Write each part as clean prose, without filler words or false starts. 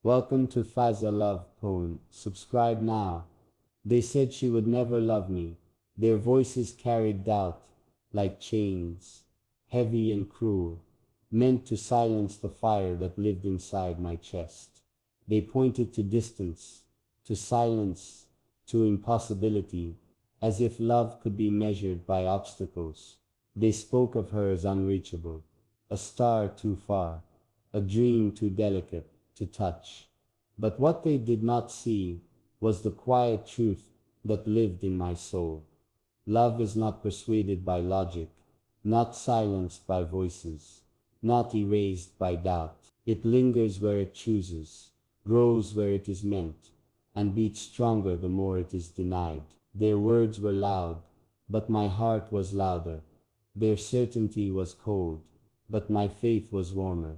Welcome to Fazza Love Poem. Subscribe now. They said she would never love me. Their voices carried doubt, like chains, heavy and cruel, meant to silence the fire that lived inside my chest. They pointed to distance, to silence, to impossibility, as if love could be measured by obstacles. They spoke of her as unreachable, a star too far, a dream too delicate to touch. But what they did not see was the quiet truth that lived in my soul. Love is not persuaded by logic, not silenced by voices, not erased by doubt. It lingers where it chooses, grows where it is meant, and beats stronger the more it is denied. Their words were loud, but my heart was louder. Their certainty was cold, but my faith was warmer.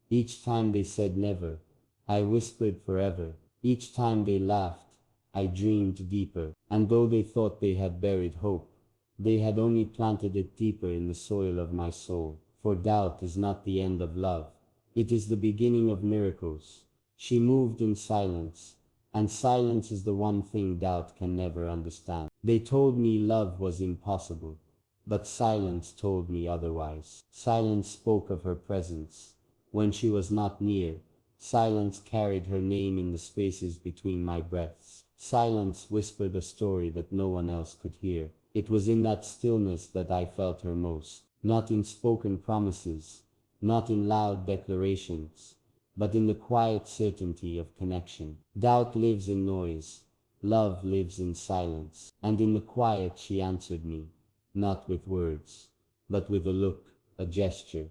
Each time they said never, I whispered forever. Each time they laughed, I dreamed deeper. And though they thought they had buried hope, they had only planted it deeper in the soil of my soul. For doubt is not the end of love. It is the beginning of miracles. She moved in silence, and silence is the one thing doubt can never understand. They told me love was impossible, but silence told me otherwise. Silence spoke of her presence. When she was not near, silence carried her name in the spaces between my breaths. Silence whispered a story that no one else could hear. It was in that stillness that I felt her most, not in spoken promises, not in loud declarations, but in the quiet certainty of connection. Doubt lives in noise, love lives in silence, and in the quiet she answered me, not with words, but with a look, a gesture,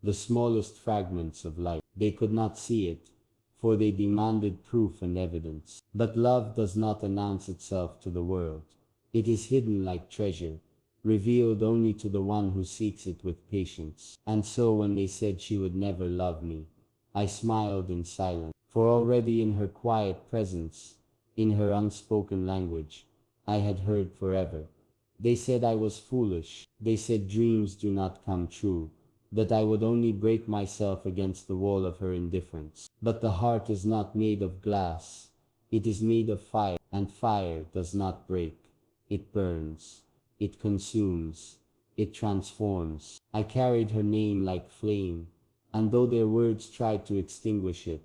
the smallest fragments of light. They could not see it, for they demanded proof and evidence. But love does not announce itself to the world. It is hidden like treasure, revealed only to the one who seeks it with patience. And so when they said she would never love me, I smiled in silence, for already in her quiet presence, in her unspoken language, I had heard forever. They said I was foolish. They said dreams do not come true, that I would only break myself against the wall of her indifference. But the heart is not made of glass. It is made of fire, and fire does not break. It burns. It consumes. It transforms. I carried her name like flame, and though their words tried to extinguish it,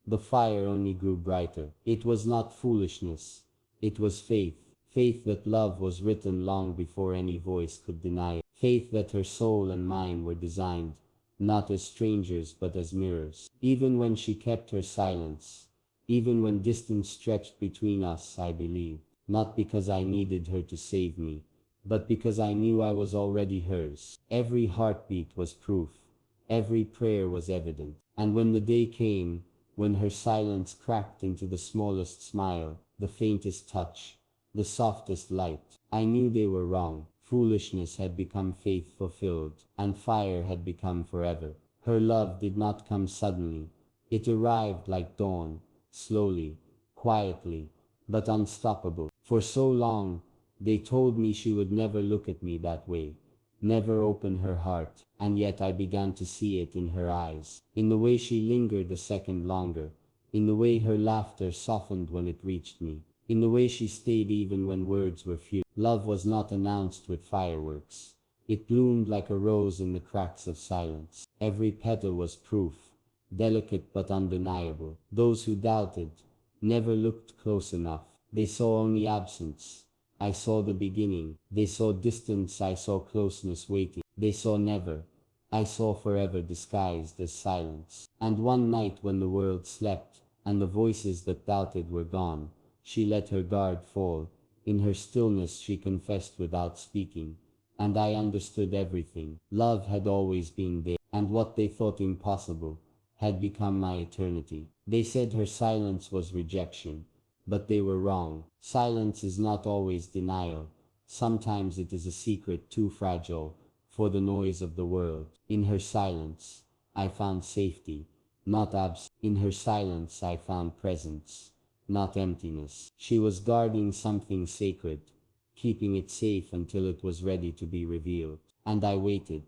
the fire only grew brighter. It was not foolishness. It was faith. Faith that love was written long before any voice could deny it. Faith that her soul and mine were designed, not as strangers but as mirrors. Even when she kept her silence, even when distance stretched between us, I believed. Not because I needed her to save me, but because I knew I was already hers. Every heartbeat was proof. Every prayer was evident. And when the day came, when her silence cracked into the smallest smile, the faintest touch, the softest light, I knew they were wrong. Foolishness had become faith fulfilled, and fire had become forever. Her love did not come suddenly. It arrived like dawn, slowly, quietly, but unstoppable. For so long, they told me she would never look at me that way, never open her heart, and yet I began to see it in her eyes, in the way she lingered a second longer, in the way her laughter softened when it reached me, in the way she stayed even when words were few. Love was not announced with fireworks. It bloomed like a rose in the cracks of silence. Every petal was proof, delicate but undeniable. Those who doubted never looked close enough. They saw only absence. I saw the beginning. They saw distance. I saw closeness waiting. They saw never. I saw forever disguised as silence. And one night when the world slept, and the voices that doubted were gone, she let her guard fall. In her stillness she confessed without speaking, and I understood everything. Love had always been there, and what they thought impossible had become my eternity. They said her silence was rejection, but they were wrong. Silence is not always denial. Sometimes it is a secret too fragile for the noise of the world. In her silence, I found safety, not absence. In her silence, I found presence, not emptiness. She was guarding something sacred, keeping it safe until it was ready to be revealed. And I waited,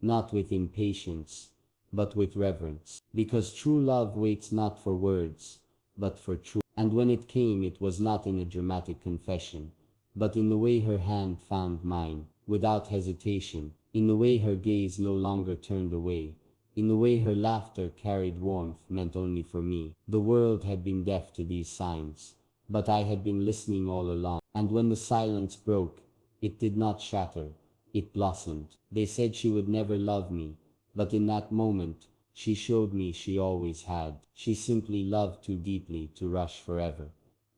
not with impatience, but with reverence. Because true love waits not for words, but for truth. And when it came, it was not in a dramatic confession, but in the way her hand found mine, without hesitation, in the way her gaze no longer turned away, in the way her laughter carried warmth meant only for me. The world had been deaf to these signs, but I had been listening all along. And when the silence broke, it did not shatter, it blossomed. They said she would never love me, but in that moment, she showed me she always had. She simply loved too deeply to rush forever.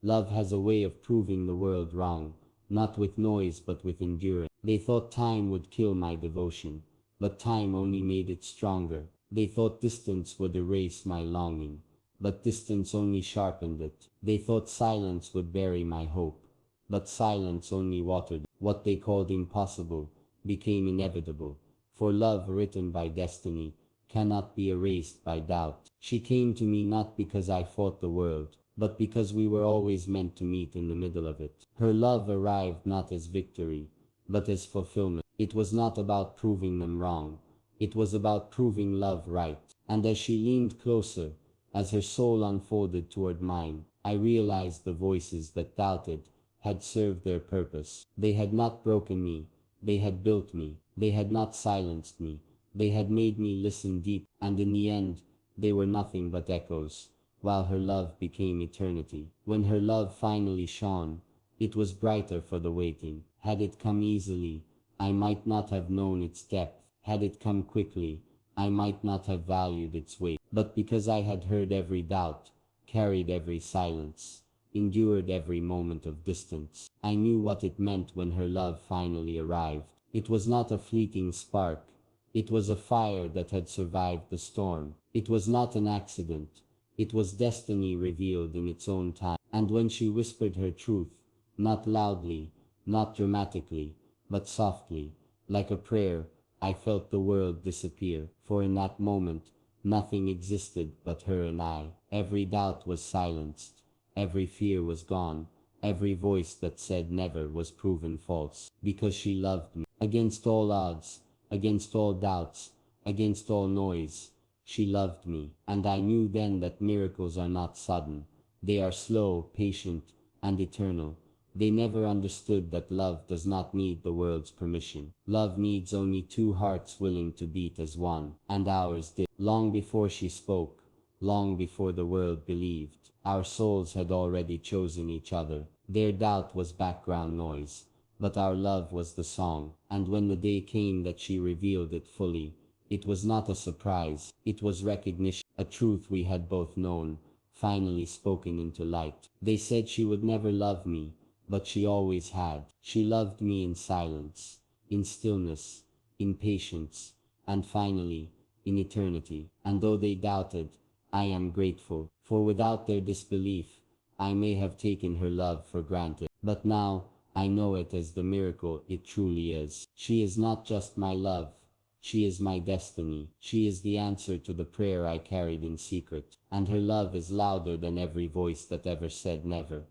Love has a way of proving the world wrong, not with noise but with endurance. They thought time would kill my devotion, but time only made it stronger. They thought distance would erase my longing, but distance only sharpened it. They thought silence would bury my hope, but silence only watered it. What they called impossible became inevitable, for love written by destiny cannot be erased by doubt. She came to me not because I fought the world, but because we were always meant to meet in the middle of it. Her love arrived not as victory, but as fulfillment. It was not about proving them wrong, it was about proving love right. And as she leaned closer, as her soul unfolded toward mine, I realized the voices that doubted had served their purpose. They had not broken me, they had built me. They had not silenced me, they had made me listen deep. And in the end, they were nothing but echoes, while her love became eternity. When her love finally shone, it was brighter for the waiting. Had it come easily, I might not have known its depth. Had it come quickly, I might not have valued its weight. But because I had heard every doubt, carried every silence, endured every moment of distance, I knew what it meant when her love finally arrived. It was not a fleeting spark, it was a fire that had survived the storm. It was not an accident, it was destiny revealed in its own time. And when she whispered her truth, not loudly, not dramatically, but softly, like a prayer, I felt the world disappear. For in that moment, nothing existed but her and I. Every doubt was silenced, every fear was gone, every voice that said never was proven false. Because she loved me. Against all odds, against all doubts, against all noise, she loved me. And I knew then that miracles are not sudden. They are slow, patient, and eternal. They never understood that love does not need the world's permission. Love needs only two hearts willing to beat as one. And ours did. Long before she spoke, long before the world believed, our souls had already chosen each other. Their doubt was background noise, but our love was the song. And when the day came that she revealed it fully, it was not a surprise, it was recognition. A truth we had both known, finally spoken into light. They said she would never love me, but she always had. She loved me in silence, in stillness, in patience, and finally, in eternity. And though they doubted, I am grateful, for without their disbelief, I may have taken her love for granted. But now, I know it as the miracle it truly is. She is not just my love, she is my destiny. She is the answer to the prayer I carried in secret. And her love is louder than every voice that ever said never.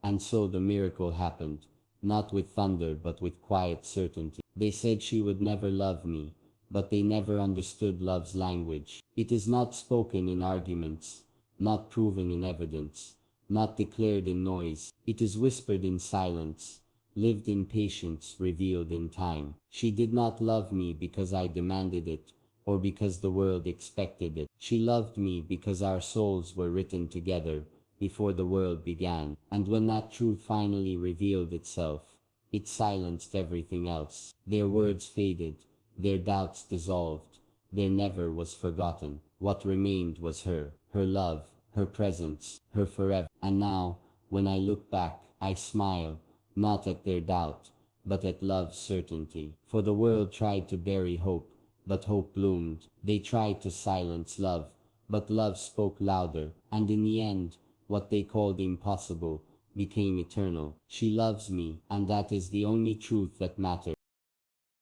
And so the miracle happened, not with thunder but with quiet certainty. They said she would never love me, but they never understood love's language. It is not spoken in arguments, not proven in evidence, not declared in noise. It is whispered in silence, lived in patience, revealed in time. She did not love me because I demanded it, or because the world expected it. She loved me because our souls were written together before the world began. And when that truth finally revealed itself, it silenced everything else. Their words faded, their doubts dissolved, their never was forgotten. What remained was her love, her presence, her forever. And now, when I look back, I smile, not at their doubt, but at love's certainty. For the world tried to bury hope, but hope bloomed. They tried to silence love, but love spoke louder. And in the end, what they called impossible became eternal. She loves me, and that is the only truth that matters.